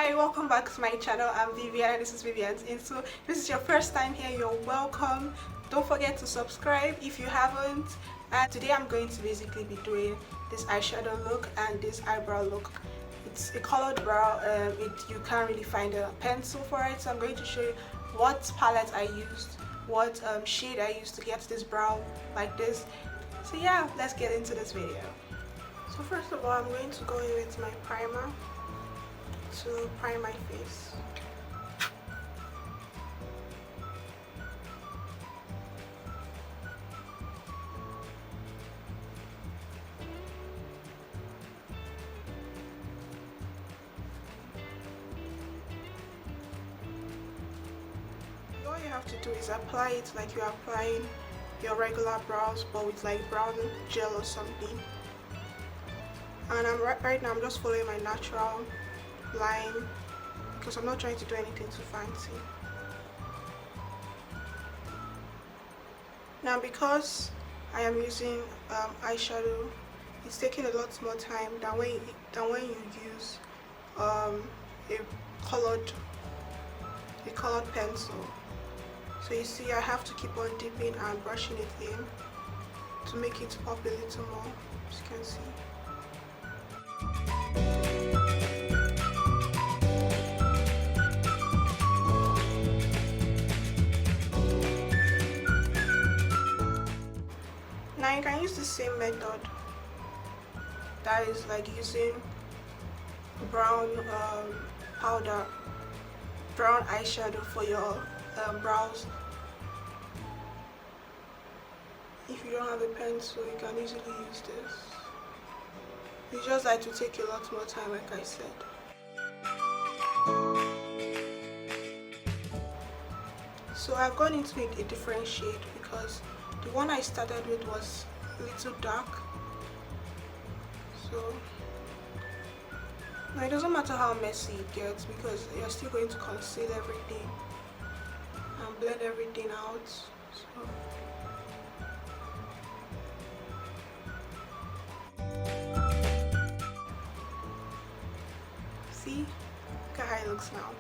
Hi, welcome back to my channel. I'm Vivian and this is Vivian's Info. If this is your first time here, you're welcome. Don't forget to subscribe if you haven't. And today I'm going to basically be doing this eyeshadow look and this eyebrow look. It's a colored brow. You can't really find a pencil for it, so I'm going to show you what palette I used, what shade I used to get this brow like this. So yeah, let's get into this video. So first of all, I'm going to go in with my primer to prime my face. All you have to do is apply it like you're applying your regular brows, but with like brown gel or something. And right now I'm just following my natural line because I'm not trying to do anything too fancy. Now because I am using eyeshadow, it's taking a lot more time than when you use a colored pencil. So you see, I have to keep on dipping and brushing it in to make it pop a little more, as you can see. Now you can use the same method, that is like using brown powder, brown eyeshadow for your brows. If you don't have a pencil, you can easily use this. It's just like to take a lot more time, like I said. So I've gone into it a different shade because the one I started with was a little dark. So now it doesn't matter how messy it gets because you're still going to conceal everything and blend everything out. So see, look at how it looks now.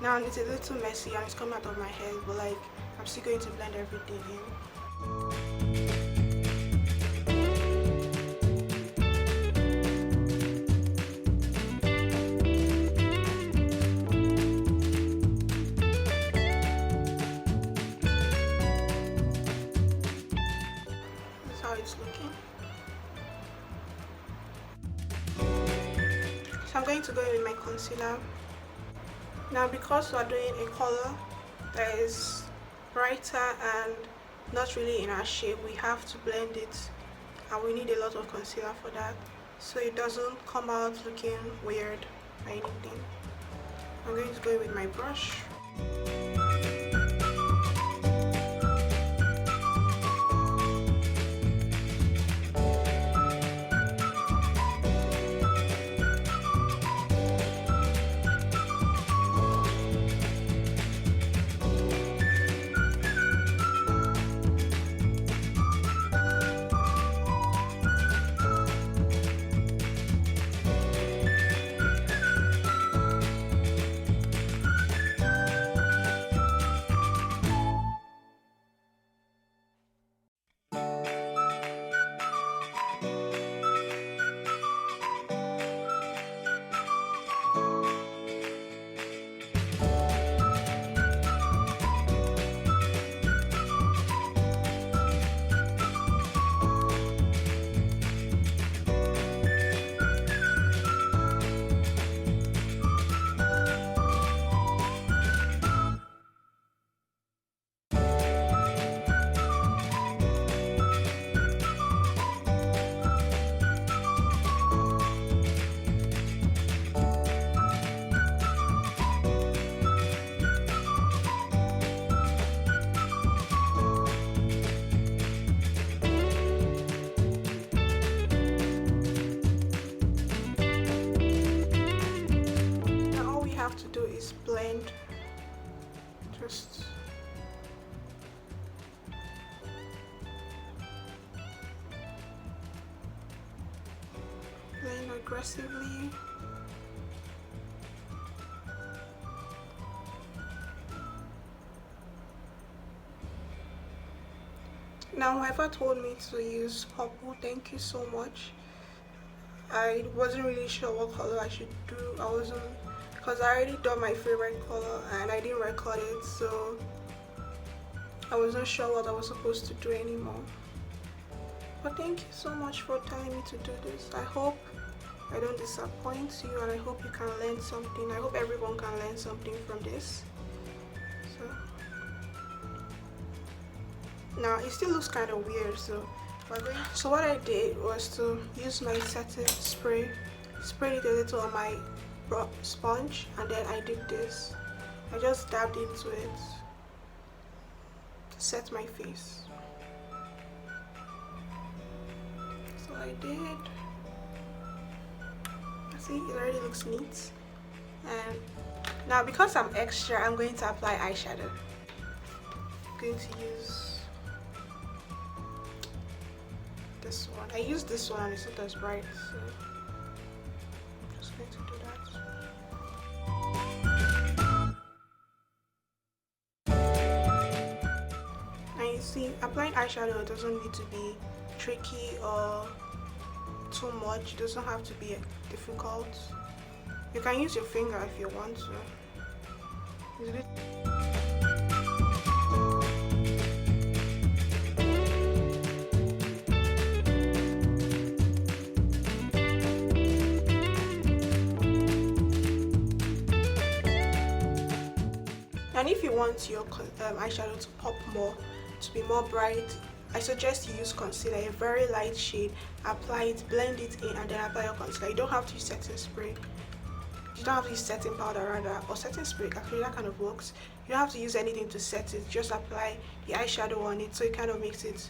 Now it's a little messy and it's coming out of my head, but like I'm still going to blend everything in. That's how it's looking. So I'm going to go in with my concealer. Now because we are doing a color that is brighter and not really in our shape, we have to blend it and we need a lot of concealer for that, so it doesn't come out looking weird or anything. I'm going to go in with my brush. To do is blend, just blend aggressively. Now whoever told me to use purple, thank you so much. I wasn't really sure what color I should do. I wasn't, because I already done my favorite color and I didn't record it, so I wasn't sure what I was supposed to do anymore. But thank you so much for telling me to do this. I hope I don't disappoint you, and I hope you can learn something. I hope everyone can learn something from this. So now it still looks kind of weird, so what I did was to use my setting spray, sprayed it a little on my sponge, and then I did this. I just dabbed into it to set my face. So I did. See, it already looks neat. And now because I'm extra, I'm going to apply eyeshadow. I'm going to use this one. I use this one and it's not as bright, so I'm just going to do that. And you see, applying eyeshadow doesn't need to be tricky or too much. It doesn't have to be difficult. You can use your finger if you want to. And if you want your eyeshadow to pop more, to be more bright, I suggest you use concealer, a very light shade. Apply it, blend it in, and then apply your concealer. You don't have to use setting spray. You don't have to use setting powder rather, or setting spray. Actually, that kind of works. You don't have to use anything to set it. Just apply the eyeshadow on it, so it kind of makes it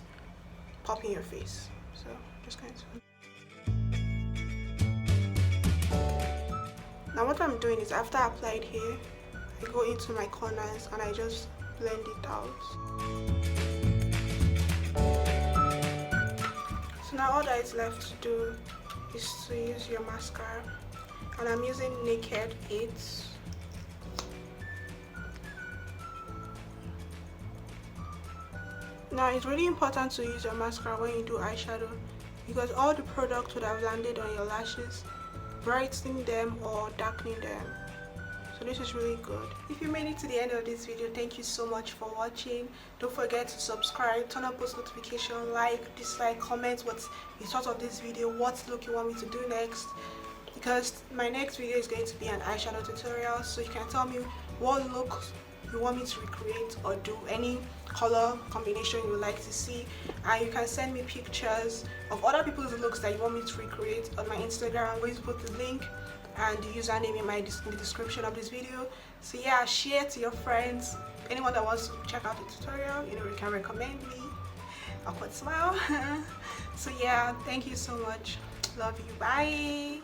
pop in your face. So just kind of. Now what I'm doing is, after I applied here, I go into my corners and I just blend it out. So now all that is left to do is to use your mascara, and I'm using Naked 8. Now it's really important to use your mascara when you do eyeshadow, because all the product would have landed on your lashes, brightening them or darkening them. So this is really good. If you made it to the end of this video, thank you so much for watching. Don't forget to subscribe, turn on post notification, like, dislike, comment what you thought of this video, what look you want me to do next, because my next video is going to be an eyeshadow tutorial. So you can tell me what look you want me to recreate or do, any color combination you would like to see, and you can send me pictures of other people's looks that you want me to recreate on my Instagram. I'm going to put the link and the username in the description of this video. So yeah, share to your friends. Anyone that wants to check out the tutorial, you can recommend me. Awkward smile. So yeah, thank you so much. Love you. Bye.